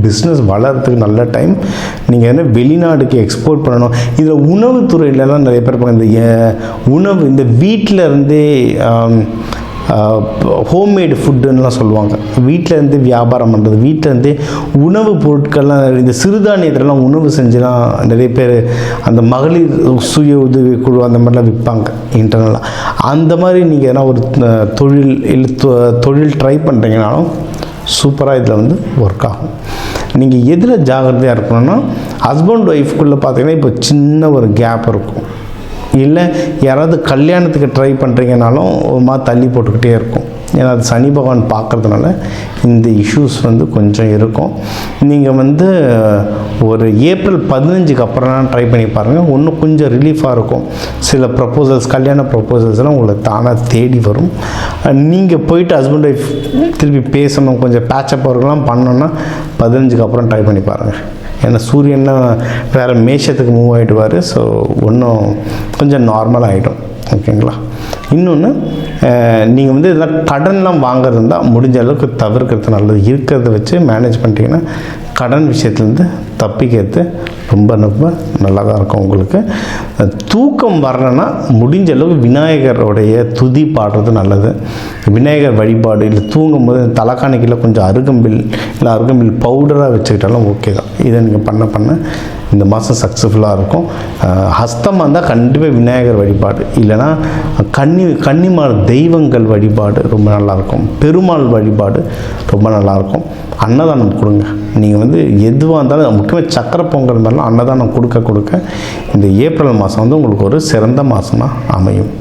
Business வளர்கிறதுக்கு நல்ல time. நீங்கள் என்ன வெளிநாடுக்கு எக்ஸ்போர்ட் பண்ணணும். இதில் உணவுத்துறையிலலாம் நிறைய பேர் இருப்பாங்க. இந்த உணவு இந்த வீட்டில் இருந்தே ஹோம்மேடு ஃபுட்டுன்னெலாம் சொல்லுவாங்க. வீட்டிலேருந்து வியாபாரம் பண்ணுறது, வீட்டிலேருந்தே உணவு பொருட்கள்லாம் இந்த சிறுதானியத்திலலாம் உணவு செஞ்சுலாம் நிறைய பேர் அந்த மகளிர் சுய உதவி குழு அந்த மாதிரிலாம் விற்பாங்க இன்டர்னலாக. அந்த மாதிரி நீங்கள் எதனா ஒரு தொழில் இல்லை தொழில் ட்ரை பண்ணுறீங்கனாலும் சூப்பராக இதில் ஒர்க் ஆகும். நீங்கள் எதில் ஜாகிரதையாக இருக்கணும்னா, ஹஸ்பண்ட் ஒய்ஃப்குள்ளே பார்த்தீங்கன்னா இப்போ சின்ன ஒரு கேப் இருக்கும். இல்லை யாராவது கல்யாணத்துக்கு ட்ரை பண்ணுறீங்கனாலும் ஒரு மாதிரி தள்ளி போட்டுக்கிட்டே இருக்கும். ஏன்னா அது சனி பகவான் பார்க்குறதுனால இந்த இஷ்யூஸ் கொஞ்சம் இருக்கும். நீங்கள் ஒரு ஏப்ரல் 15க்கு அப்புறம் ட்ரை பண்ணி பாருங்கள். இன்னும் கொஞ்சம் ரிலீஃபாக இருக்கும். சில ப்ரப்போசல்ஸ், கல்யாண ப்ரப்போசல்ஸ்லாம் உங்களை தானாக தேடி வரும். நீங்கள் போயிட்டு ஹஸ்பண்ட் ஒய்ஃப் திருப்பி பேசணும், கொஞ்சம் பேட்சப் ஒர்க்லாம் பண்ணோன்னா 15க்கு அப்புறம் ட்ரை பண்ணி பாருங்கள். ஏன்னா சூரியன்னா வேறு மேஷத்துக்கு மூவ் ஆகிடுவார். ஸோ இன்னும் கொஞ்சம் நார்மலாக ஆகிடும். ஓகேங்களா? இன்னொன்று, நீங்கள் இதெல்லாம் கடன்லாம் வாங்குறது இருந்தால் முடிஞ்ச அளவுக்கு தவிர்க்கிறது நல்லது. இருக்கிறத வச்சு மேனேஜ் பண்ணிட்டீங்கன்னா கடன் விஷயத்துலேருந்து தப்பிக்கிறது ரொம்ப நல்லா தான் இருக்கும் உங்களுக்கு. தூக்கம் வரலன்னா முடிஞ்ச அளவுக்கு விநாயகருடைய துதி பாடுறது நல்லது. விநாயகர் வழிபாடு, இல்லை தூங்கும்போது தலைக்காணிக்கில் கொஞ்சம் அருகம்பில் இல்லை அருகம்பில் பவுடராக வச்சுக்கிட்டாலும் ஓகே தான். இதை நீங்கள் பண்ண இந்த மாதம் சக்ஸஸ்ஃபுல்லாக இருக்கும். ஹஸ்தமாக இருந்தால் கண்டிப்பாக விநாயகர் வழிபாடு, இல்லைனா கன்னிமார் தெய்வங்கள் வழிபாடு ரொம்ப நல்லாயிருக்கும். பெருமாள் வழிபாடு ரொம்ப நல்லாயிருக்கும். அன்னதானம் கொடுங்க. நீங்கள் எதுவாக இருந்தாலும், முக்கியமாக சக்கரை பொங்கல் இருந்தாலும் அன்னதானம் கொடுக்க இந்த ஏப்ரல் மாதம் உங்களுக்கு ஒரு சிறந்த மாதமாக அமையும்.